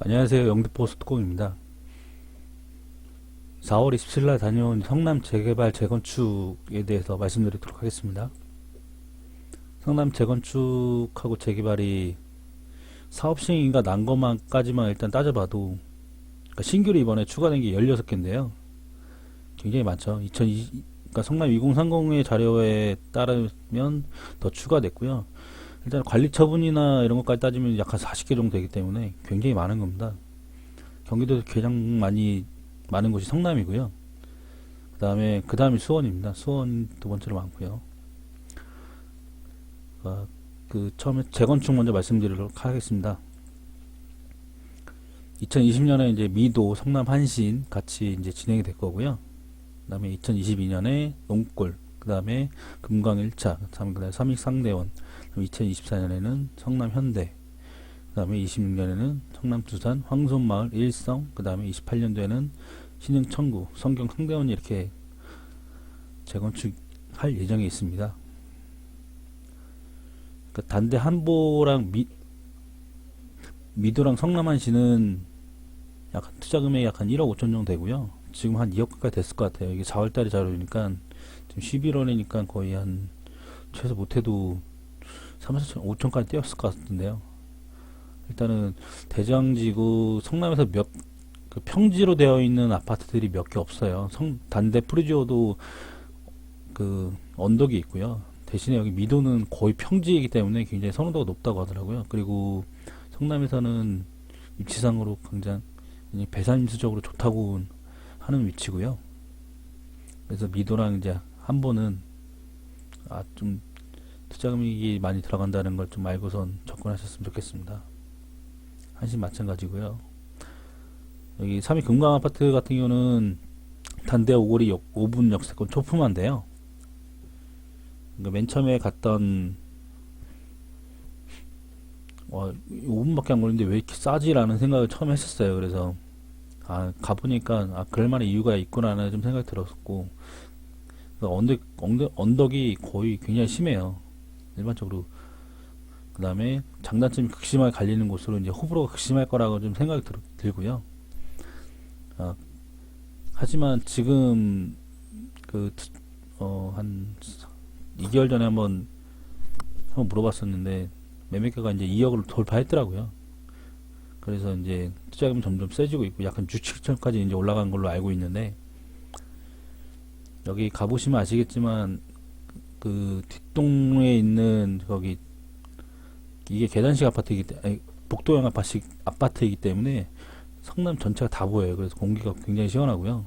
안녕하세요. 영등포스트공입니다. 4월 27일 다녀온 성남 재개발 재건축에 대해서 말씀드리도록 하겠습니다. 성남 재건축하고 재개발이 사업 시행인가 난 것만까지만 일단 따져봐도, 그러니까 신규로 이번에 추가된 게 16개인데요. 굉장히 많죠. 그러니까 성남 2030의 자료에 따르면 더 추가됐고요. 일단 관리 처분이나 이런 것까지 따지면 약 한 40개 정도 되기 때문에 굉장히 많은 겁니다. 경기도에서 가장 많은 곳이 성남이고요. 그 다음이 수원입니다. 수원 두 번째로 많고요. 처음에 재건축 먼저 말씀드리도록 하겠습니다. 2020년에 이제 미도, 성남 한신 같이 이제 진행이 될 거고요. 그 다음에 2022년에 농골, 그 다음에 금강 1차, 그 다음에 삼익상대원, 2024년에는 성남 현대, 그 다음에 26년에는 성남 두산, 황손마을, 일성, 그 다음에 28년도에는 신흥 청구, 성경 상대원이 이렇게 재건축할 예정에 있습니다. 그러니까 단대 한보랑 미도랑 성남한시는 약간 투자 금액이 약간 1억 5천 정도 되고요. 지금 한 2억 가까이 됐을 것 같아요. 이게 4월달에 자료니까 지금 11월이니까 거의 한 최소 못해도 3, 4천, 5천까지 뛰었을 것 같은데요. 일단은 대장지구 성남에서 그 평지로 되어 있는 아파트들이 몇 개 없어요. 단대 프리지오도 그 언덕이 있고요. 대신에 여기 미도는 거의 평지이기 때문에 굉장히 선호도가 높다고 하더라고요. 그리고 성남에서는 위치상으로 굉장히 배산임수적으로 좋다고 하는 위치고요. 그래서 미도랑 이제 한보는 좀 투자 금액이 많이 들어간다는 걸 좀 알고선 접근하셨으면 좋겠습니다. 한신 마찬가지고요. 여기 3위 금강 아파트 같은 경우는 단대 오거리 5분 역세권 초품화인데요. 그러니까 맨 처음에 갔던 5분밖에 안 걸리는데 왜 이렇게 싸지라는 생각을 처음 했었어요. 그래서 가보니까 그럴 만한 이유가 있구나라는 좀 생각이 들었고, 그러니까 언덕이 거의 굉장히 심해요. 일반적으로. 그 다음에 장단점이 극심하게 갈리는 곳으로 이제 호불호가 극심할 거라고 좀 생각이 들고요. 하지만 지금 한 2개월 전에 한번 물어봤었는데 매매가가 이제 2억을 돌파했더라고요. 그래서 이제 투자금이 점점 세지고 있고 약간 주식처까지 이제 올라간 걸로 알고 있는데, 여기 가보시면 아시겠지만 그 뒷동에 있는 거기 이게 계단식 복도형 아파트이기 때문에 성남 전체가 다 보여요. 그래서 공기가 굉장히 시원하고요.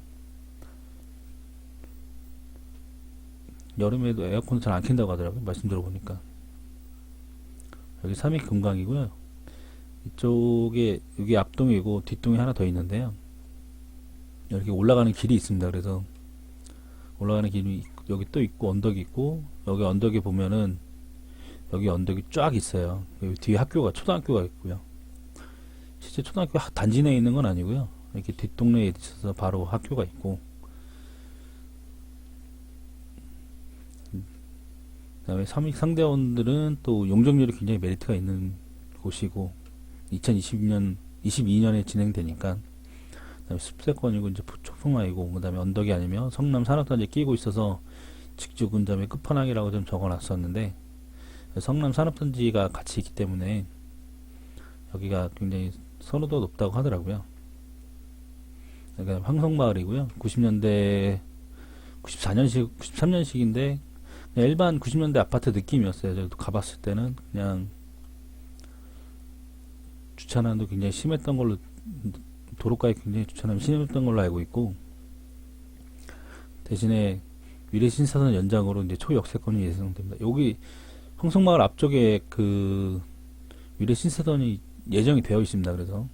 여름에도 에어컨을 잘 안 켠다고 하더라고요. 말씀 들어보니까. 여기 3위 금강이고요. 이쪽에 여기 앞동이고 뒷동이 하나 더 있는데요. 이렇게 올라가는 길이 있습니다. 그래서 올라가는 길이 여기 또 있고 언덕이 있고, 여기 언덕에 보면은 여기 언덕이 쫙 있어요. 여기 뒤에 초등학교가 있고요. 실제 초등학교 단지 내에 있는 건 아니고요. 이렇게 뒷동네에 있어서 바로 학교가 있고, 그다음에 상대원들은 또 용적률이 굉장히 메리트가 있는 곳이고, 22년에 진행되니까, 그다음에 습세권이고 이제 초품화이고, 그다음에 언덕이 아니면 성남 산업단지에 끼고 있어서 직주근접의 끝판왕이라고 좀 적어놨었는데, 성남 산업단지가 같이 있기 때문에 여기가 굉장히 선호도가 높다고 하더라고요. 그러니까 황성마을이고요. 90년대 93년식인데 일반 90년대 아파트 느낌이었어요. 저도 가봤을 때는 그냥 주차난도 굉장히 심했던 걸로, 도로가에 굉장히 주차난이 심했던 걸로 알고 있고, 대신에 위례신사선 연장으로 이제 초역세권이 예상됩니다. 여기 황성마을 앞쪽에 그 위례신사선이 예정이 되어 있습니다. 그래서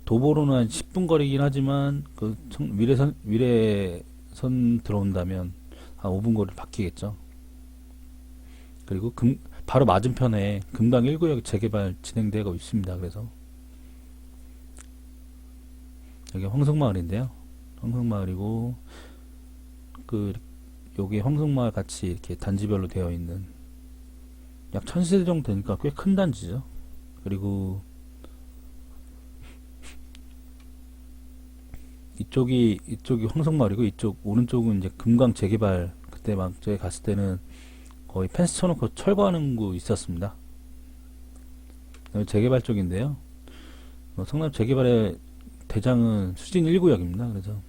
도보로는 한 10분 거리긴 하지만 위례선 들어온다면 한 5분 거리를 바뀌겠죠. 그리고 바로 맞은편에 금강 1구역 재개발 진행되고 있습니다. 그래서 여기 황성마을인데요. 황성마을이고 여기 황성마을 같이 이렇게 단지별로 되어 있는 약 1000세대 정도 되니까 꽤 큰 단지죠. 그리고 이쪽이 황성마을이고 이쪽 오른쪽은 이제 금강 재개발 그때 막 저희 갔을 때는 거의 펜스 쳐놓고 철거하는 곳 있었습니다. 재개발 쪽인데요. 성남 재개발의 대장은 수진 1구역입니다. 그래서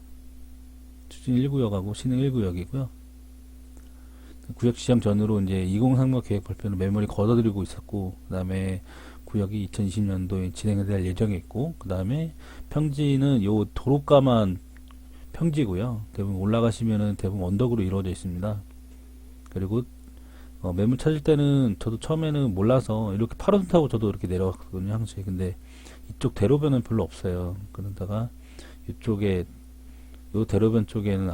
수진 1구역하고 신흥 1구역이고요. 구역 지정 전으로 이제 2030 계획 발표는 메모리 걷어들이고 있었고, 그 다음에 구역이 2020년도에 진행될 예정이 있고, 그 다음에 평지는 요 도로가만 평지고요. 대부분 올라가시면은 대부분 언덕으로 이루어져 있습니다. 그리고 매물 찾을 때는 저도 처음에는 몰라서 이렇게 8호선 타고 저도 이렇게 내려갔거든요, 항시. 근데 이쪽 대로변은 별로 없어요. 그러다가 이쪽에 요 대로변 쪽에는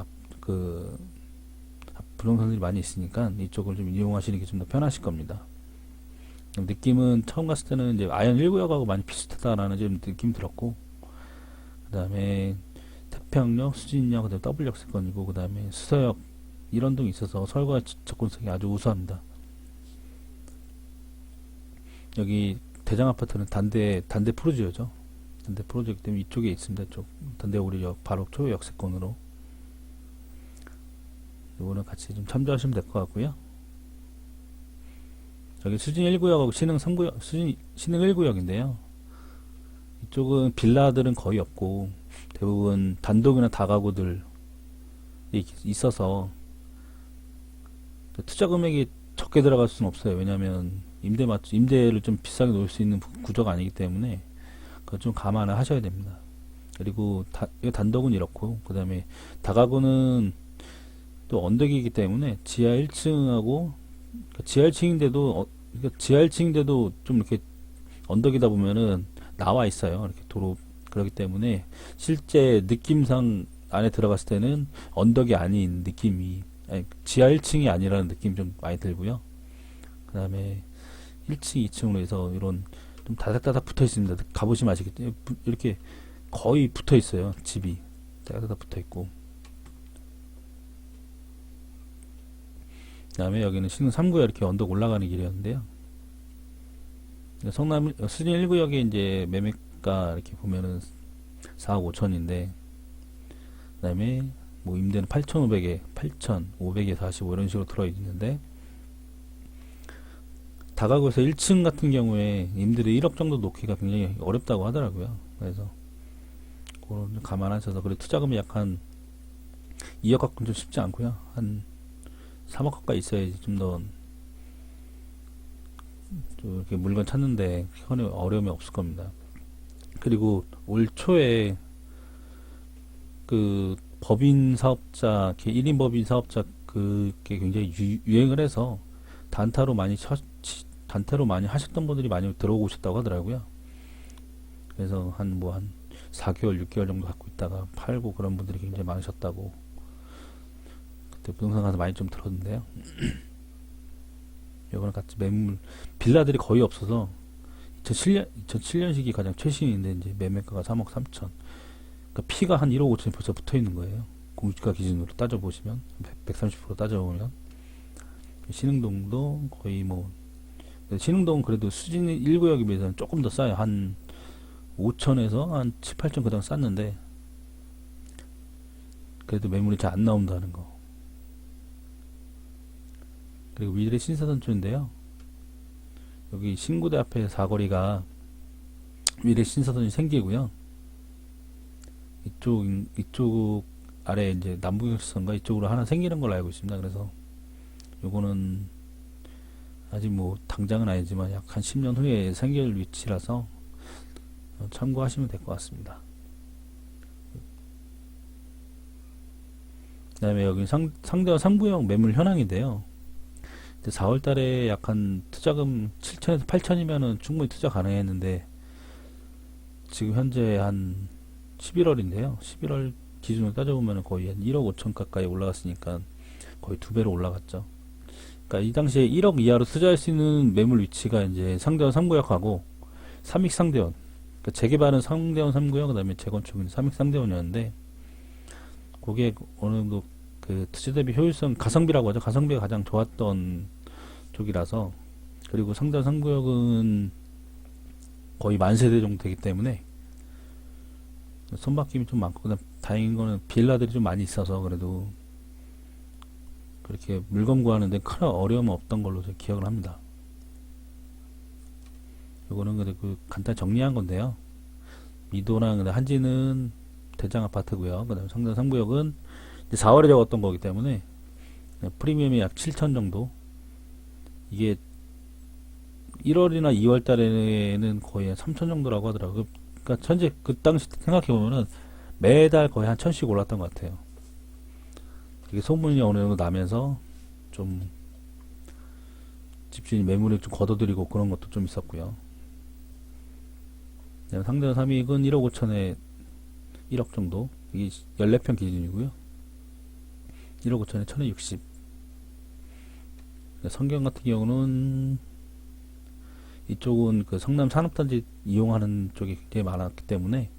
부동산들이 많이 있으니까 이쪽을 좀 이용하시는 게 좀 더 편하실 겁니다. 느낌은 처음 갔을 때는 이제 아현 1구역하고 많이 비슷하다라는 좀 느낌 들었고, 그 다음에 태평역, 수진역, 그 다음에 W역세권이고, 그 다음에 수서역 이런 등이 있어서 서울과 접근성이 아주 우수합니다. 여기 대장 아파트는 단대 프로지오죠. 단대 프로지오이기 때문에 이쪽에 있습니다. 이쪽 단대 오리역 바로 초역세권으로. 이거는 같이 좀 참조하시면 될 것 같고요. 여기 수진 1구역하고 신흥 3구역, 신흥 1구역인데요. 이쪽은 빌라들은 거의 없고 대부분 단독이나 다가구들이 있어서 투자 금액이 적게 들어갈 수는 없어요. 왜냐하면 임대를 좀 비싸게 놓을 수 있는 구조가 아니기 때문에 그거 좀 감안을 하셔야 됩니다. 그리고 단독은 이렇고, 그 다음에 다가구는 또 언덕이기 때문에 지하 1층하고 지하 1층인데도 좀 이렇게 언덕이다 보면은 나와 있어요. 이렇게 도로. 그렇기 때문에 실제 느낌상 안에 들어갔을 때는 언덕이 아닌 느낌이, 아니, 지하 1층이 아니라는 느낌이 좀 많이 들고요. 그 다음에 1층, 2층으로 해서 이런 좀 다닥다닥 붙어 있습니다. 가보시면 아시겠죠? 이렇게 거의 붙어 있어요. 집이 다닥다닥 붙어 있고. 그 다음에 여기는 신흥 3구역 이렇게 언덕 올라가는 길이었는데요. 성남 수진 1구역에 이제 매매가 이렇게 보면은 4억 5천인데, 그 다음에 뭐 임대는 8,500에 8,500에 45 이런 식으로 들어있는데, 다가구에서 1층 같은 경우에 임대료 1억 정도 놓기가 굉장히 어렵다고 하더라고요. 그래서 그걸 좀 감안하셔서, 그리고 투자금이 약 한 2억 갖고는 좀 쉽지 않고요. 한 3억 가까이 있어야지 좀 더 이렇게 물건 찾는데 큰 어려움이 없을 겁니다. 그리고 올 초에 그 법인 사업자, 1인 법인 사업자 그게 굉장히 유행을 해서 단타로 많이 하셨던 분들이 많이 들어오고 오셨다고 하더라고요. 그래서 한 4개월, 6개월 정도 갖고 있다가 팔고 그런 분들이 굉장히 많으셨다고 그때 부동산 가서 많이 좀 들었는데요. 이거는 같이 빌라들이 거의 없어서 2007년식이 가장 최신인데 이제 매매가가 3억 3천. 그러니까 피가 한 1억 5천이 벌써 붙어 있는 거예요. 공시가 기준으로 따져보시면 130% 따져보면 신흥동도 거의 신흥동은 그래도 수진 1구역에 비해서는 조금 더 싸요. 한 5천에서 한 7, 8천 그당 쌌는데 그래도 매물이 잘 안 나온다는 거. 그리고 위례 신사선촌인데요. 여기 신구대 앞에 사거리가 위례 신사선이 생기고요. 이쪽 아래 이제 남부경선가 이쪽으로 하나 생기는 걸로 알고 있습니다. 그래서 요거는 아직 당장은 아니지만 약 한 10년 후에 생길 위치라서 참고하시면 될 것 같습니다. 그 다음에 여기 상대와 3구역 매물 현황인데요. 4월 달에 약 한 투자금 7천에서 8천이면은 충분히 투자 가능했는데, 지금 현재 한 11월인데요. 11월 기준으로 따져보면 거의 한 1억 5천 가까이 올라갔으니까 거의 2배로 올라갔죠. 그러니까 이 당시에 1억 이하로 투자할 수 있는 매물 위치가 이제 상대원 3구역하고 삼익 상대원. 그러니까 재개발은 상대원 3구역, 그 다음에 재건축은 삼익 상대원이었는데, 그게 어느 정도 그 투자 대비 효율성, 가성비라고 하죠. 가성비가 가장 좋았던 쪽이라서. 그리고 상대원 3구역은 거의 만세대 정도 되기 때문에 손바뀜이 좀 많고, 그다음 다행인 거는 빌라들이 좀 많이 있어서 그래도 그렇게 물건 구하는데 큰 어려움은 없던 걸로 제가 기억을 합니다. 요거는 그래도 그 간단히 정리한 건데요. 미도랑 한지는 대장 아파트고요. 그다음에 성남 3구역은 4월에 적었던 거기 때문에 프리미엄이 약 7천 정도. 이게 1월이나 2월 달에는 거의 한 3천 정도라고 하더라고요. 그러니까 현재 그 당시 생각해 보면은 매달 거의 한 천씩 올랐던 것 같아요. 이게 소문이 어느 정도 나면서 좀 집주인이 매물을 좀 걷어들이고 그런 것도 좀 있었고요. 상대원 3익은 1억 5천에 1억 정도. 이게 14평 기준이고요. 1억 5천에 1000에 60. 성경 같은 경우는 이쪽은 그 성남 산업단지 이용하는 쪽이 굉장히 많았기 때문에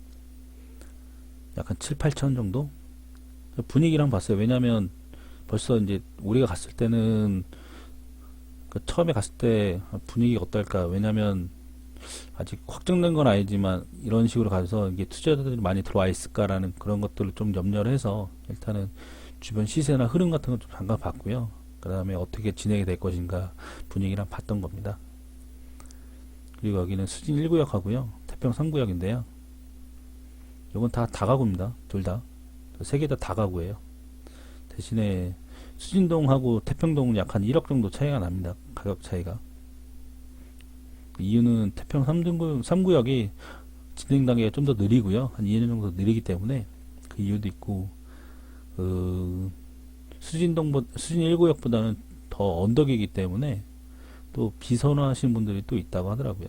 약간 7, 8천 정도? 분위기랑 봤어요. 왜냐면 벌써 이제 우리가 갔을 때는 그 처음에 갔을 때 분위기가 어떨까? 왜냐면 아직 확정된 건 아니지만 이런 식으로 가서 이게 투자자들이 많이 들어와 있을까라는 그런 것들을 좀 염려를 해서 일단은 주변 시세나 흐름 같은 걸 좀 잠깐 봤고요. 그 다음에 어떻게 진행이 될 것인가 분위기랑 봤던 겁니다. 그리고 여기는 수진 1구역 하고요. 태평 3구역인데요. 이건 다 다가구입니다. 둘 다. 세 개 다 다가구예요. 대신에 수진동하고 태평동은 약 한 1억 정도 차이가 납니다. 가격 차이가. 이유는 태평 3구역이 진행 단계가 좀 더 느리고요. 한 2년 정도 느리기 때문에 그 이유도 있고, 수진 1구역보다는 더 언덕이기 때문에 또 비선호하시는 분들이 또 있다고 하더라고요.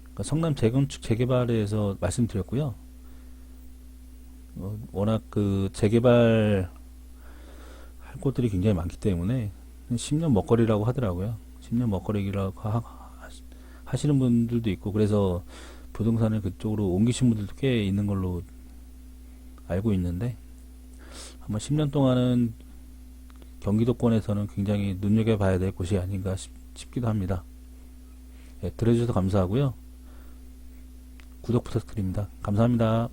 그러니까 성남 재건축 재개발에 대해서 말씀드렸고요. 워낙 그 재개발 할 곳들이 굉장히 많기 때문에 10년 먹거리라고 하더라고요. 10년 먹거리라고 하시는 분들도 있고, 그래서 부동산을 그쪽으로 옮기신 분들도 꽤 있는 걸로 알고 있는데, 아마 10년 동안은 경기도권에서는 굉장히 눈여겨봐야 될 곳이 아닌가 싶기도 합니다. 네, 들어주셔서 감사하고요. 구독 부탁드립니다. 감사합니다.